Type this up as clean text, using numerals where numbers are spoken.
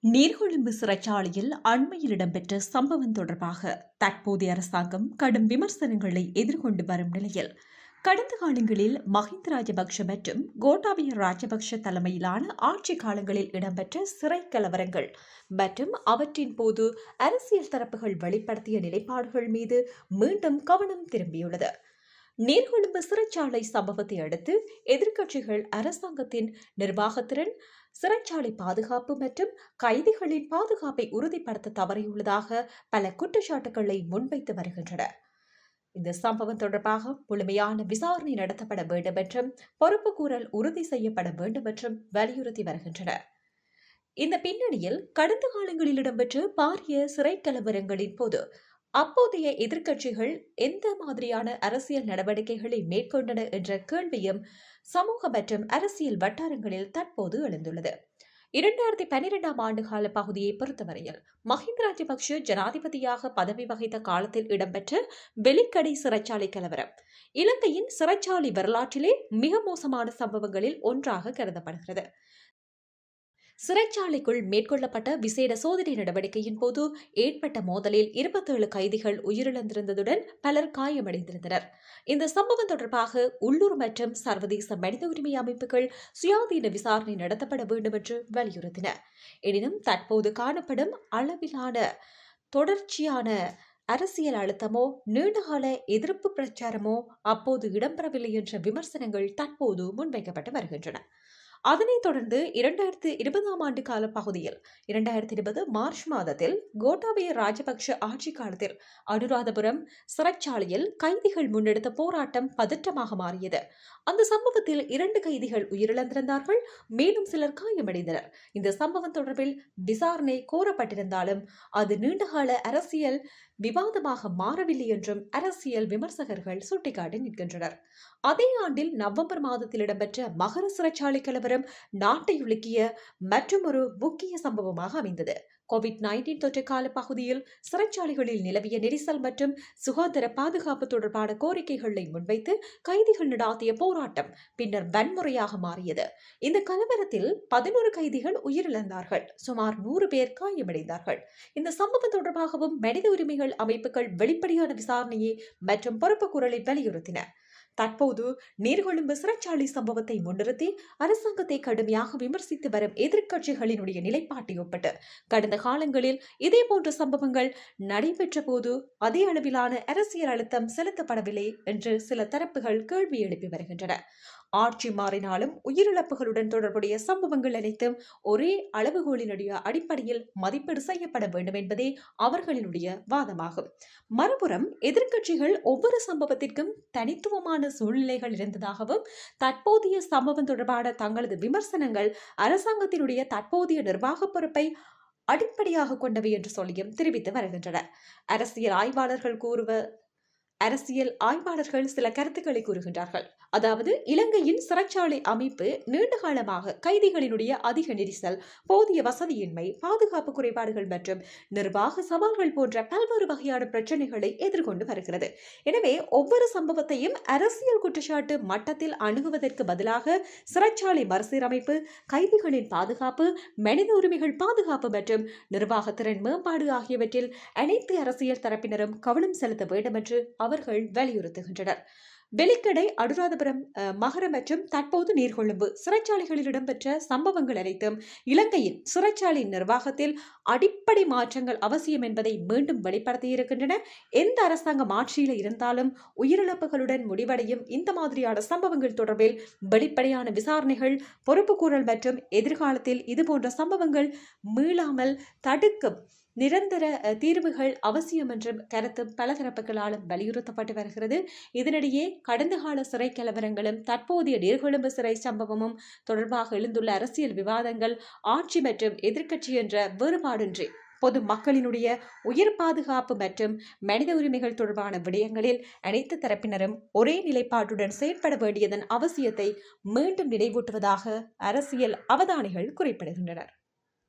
நீர்கொழும்பு சிறைச்சாலையில் அண்மையில் இடம்பெற்ற சம்பவம் தொடர்பாக தற்போதைய அரசாங்கம் கடும் விமர்சனங்களை எதிர்கொண்டு வரும் நிலையில் கடந்த காலங்களில் மஹிந்த ராஜபக்ஷ மற்றும் கோட்டாபய ராஜபக்ஷ தலைமையிலான ஆட்சி காலங்களில் இடம்பெற்ற சிறை கலவரங்கள் மற்றும் அவற்றின் போது அரசியல் தரப்புகள் வெளிப்படுத்திய நிலைப்பாடுகள் மீது மீண்டும் கவனம் திரும்பியுள்ளது. நீர்கொழும்பு சிறைச்சாலை சம்பவத்தை அடுத்து எதிர்க்கட்சிகள் அரசாங்கத்தின் நிர்வாகத்திறன், சிறைச்சாலை பாதுகாப்பு மற்றும் கைதிகளின் பாதுகாப்பை உறுதிப்படுத்த தவறியுள்ளதாக பல குற்றச்சாட்டுகளை முன்வைத்து வருகின்றன. இந்த சம்பவம் தொடர்பாக முழுமையான விசாரணை நடத்தப்பட வேண்டும் என்றும் பொறுப்புக்கூறல் உறுதி செய்யப்பட வேண்டும் என்றும் வலியுறுத்தி வருகின்றனர். இந்த பின்னணியில் கடந்த காலங்களில் இடம்பெற்ற பாரிய சிறை கலவரங்களின் போது அப்போதைய எதிர்க்கட்சிகள் எந்த மாதிரியான அரசியல் நடவடிக்கைகளை மேற்கொண்டன என்ற கேள்வியும் சமூக மற்றும் அரசியல் வட்டாரங்களில் தற்போது எழுந்துள்ளது. 2012 ஆண்டு கால பகுதியை பொறுத்தவரையில் மஹிந்த ராஜபக்ஷ ஜனாதிபதியாக பதவி வகித்த காலத்தில் இடம்பெற்ற வெலிக்கடை சிறைச்சாலை கலவரம் இலங்கையின் சிறைச்சாலை வரலாற்றிலே மிக மோசமான சம்பவங்களில் ஒன்றாக கருதப்படுகிறது. சிறைச்சாலைக்குள் மேற்கொள்ளப்பட்ட விசேட சோதனை நடவடிக்கையின் போது ஏற்பட்ட மோதலில் 27 கைதிகள் உயிரிழந்திருந்ததுடன் பலர் காயமடைந்திருந்தனர். இந்த சம்பவம் தொடர்பாக உள்ளூர் மற்றும் சர்வதேச மனித உரிமை அமைப்புகள் சுயாதீன விசாரணை நடத்தப்பட வேண்டும் என்று வலியுறுத்தின. எனினும் தற்போது காணப்படும் அளவிலான தொடர்ச்சியான அரசியல் அழுத்தமோ நீண்டகால எதிர்ப்பு பிரச்சாரமோ அப்போது இடம்பெறவில்லை என்ற விமர்சனங்கள் தற்போது முன்வைக்கப்பட்டு வருகின்றன. அதனைத் தொடர்ந்து 2020 ஆண்டு கால பகுதியில் 2020 மார்ச் மாதத்தில் கோட்டாபய ராஜபக்ஷ ஆட்சி காலத்தில் அனுராதபுரம் சிறைச்சாலையில் கைதிகள் முன்னெடுத்த போராட்டம் பதற்றமாக மாறியது. அந்த சம்பவத்தில் 2 கைதிகள் உயிரிழந்திருந்தார்கள், மேலும் சிலர் காயமடைந்தனர். இந்த சம்பவம் தொடர்பில் விசாரணை கோரப்பட்டிருந்தாலும் அது நீண்டகால அரசியல் விவாதமாக மாறவில்லை என்றும் அரசியல் விமர்சகர்கள் சுட்டிக்காட்டி நிற்கின்றனர். அதே ஆண்டில் நவம்பர் மாதத்தில் இடம்பெற்ற மகர சிறைச்சாலை கலவரம் நாட்டை உலுக்கிய மற்றொரு முக்கிய சம்பவமாக அமைந்தது. கோவிட்-19 தொற்று கால பகுதியில் சிறைச்சாலைகளில் நிலவிய நெரிசல் மற்றும் சுகாதார பாதுகாப்பு தொடர்பான கோரிக்கைகளை முன்வைத்து கைதிகள் நடாத்திய போராட்டம் பின்னர் வன்முறையாக மாறியது. இந்த கலவரத்தில் 11 கைதிகள் உயிரிழந்தார்கள், சுமார் 100 பேர் காயமடைந்தார்கள். இந்த சம்பவம் தொடர்பாகவும் மனித உரிமைகள் அமைப்புகள் வெளிப்படையான விசாரணையை மற்றும் பொறுப்பு குரலை வலியுறுத்தின. தற்போது நீர்கொழும்பு சிறைச்சாலை சம்பவத்தை முன்னிறுத்தி அரசாங்கத்தை கடுமையாக விமர்சித்து வரும் எதிர்க்கட்சிகளினுடைய நிலைப்பாட்டை ஒப்பிட்டு கடந்த காலங்களில் இதேபோன்ற சம்பவங்கள் நடைபெற்ற போது அதே அளவிலான அரசியல் அழுத்தம் செலுத்தப்படவில்லை என்று சில தரப்புகள் கேள்வி எழுப்பி வருகின்றன. ஆட்சி மாறினாலும் உயிரிழப்புகளுடன் தொடர்புடைய சம்பவங்கள் அனைத்தும் ஒரே அளவுகோலினுடைய அடிப்படையில் மதிப்பீடு செய்யப்பட வேண்டும் என்பதே அவர்களினுடைய வாதமாகும். மறுபுறம் எதிர்க்கட்சிகள் ஒவ்வொரு சம்பவத்திற்கும் தனித்துவமான சூழ்நிலைகள் இருந்ததாகவும் தற்போதைய சம்பவம் தொடர்பான தங்களது விமர்சனங்கள் அரசாங்கத்தினுடைய தற்போதைய நிர்வாக பொறுப்பை அடிப்படையாக கொண்டவை என்று சொல்லியும் தெரிவித்து வருகின்றனர். அரசியல் ஆய்வாளர்கள் சில கருத்துக்களை கூறுகின்றார்கள். அதாவது, இலங்கையின் சிறைச்சாலை அமைப்பு நீண்ட காலமாக கைதிகளினுடைய அதிக நெரிசல், போதிய வசதியின்மை, பாதுகாப்பு குறைபாடுகள் மற்றும் நிர்வாக சவால்கள் போன்ற பல்வேறு வகையான பிரச்சனைகளை எதிர்கொண்டு வருகிறது. எனவே ஒவ்வொரு சம்பவத்தையும் அரசியல் குற்றச்சாட்டு மட்டத்தில் அணுகுவதற்கு பதிலாக சிறைச்சாலை மறுசீரமைப்பு, கைதிகளின் பாதுகாப்பு, மனித உரிமைகள் பாதுகாப்பு மற்றும் நிர்வாகத்திறன் மேம்பாடு ஆகியவற்றில் அனைத்து அரசியல் தரப்பினரும் கவனம் செலுத்த வேண்டும் என்று அவர்கள் வலியுறுத்துகின்றனர். வெலிக்கடை, அனுராதபுரம், மகர மற்றும் தற்போது நீர்கொழும்பு சிறைச்சாலைகளில் இடம்பெற்ற சம்பவங்கள் அனைத்தும் இலங்கையின் சிறைச்சாலை நிர்வாகத்தில் அடிப்படை மாற்றங்கள் அவசியம் என்பதை மீண்டும் வெளிப்படுத்தியிருக்கின்றன. எந்த அரசாங்கம் ஆட்சியில் இருந்தாலும் உயிரிழப்புகளுடன் முடிவடையும் இந்த மாதிரியான சம்பவங்கள் தொடர்பில் வெளிப்படையான விசாரணைகள், பொறுப்புக்கூறல் மற்றும் எதிர்காலத்தில் இதுபோன்ற சம்பவங்கள் மீளாமல் தடுக்கும் நிரந்தர தீர்வுகள் அவசியம் என்றும் கருத்து பல தரப்புகளாலும் வலியுறுத்தப்பட்டு வருகிறது. இதனிடையே கடந்த கால சிறை கலவரங்களும் தற்போதைய நீர்கொழும்பு சிறை சம்பவமும் தொடர்பாக எழுந்துள்ள அரசியல் விவாதங்கள் ஆட்சி மற்றும் எதிர்க்கட்சி என்ற வேறுபாடின்றி பொது மக்களினுடைய உயிர் பாதுகாப்பு மற்றும் மனித உரிமைகள் தொடர்பான விடயங்களில் அனைத்து தரப்பினரும் ஒரே நிலைப்பாட்டுடன் செயற்பட வேண்டியதன் அவசியத்தை மீண்டும் நினைவூட்டுவதாக அரசியல் அவதானிகள் குறிப்பிடுகின்றனர்.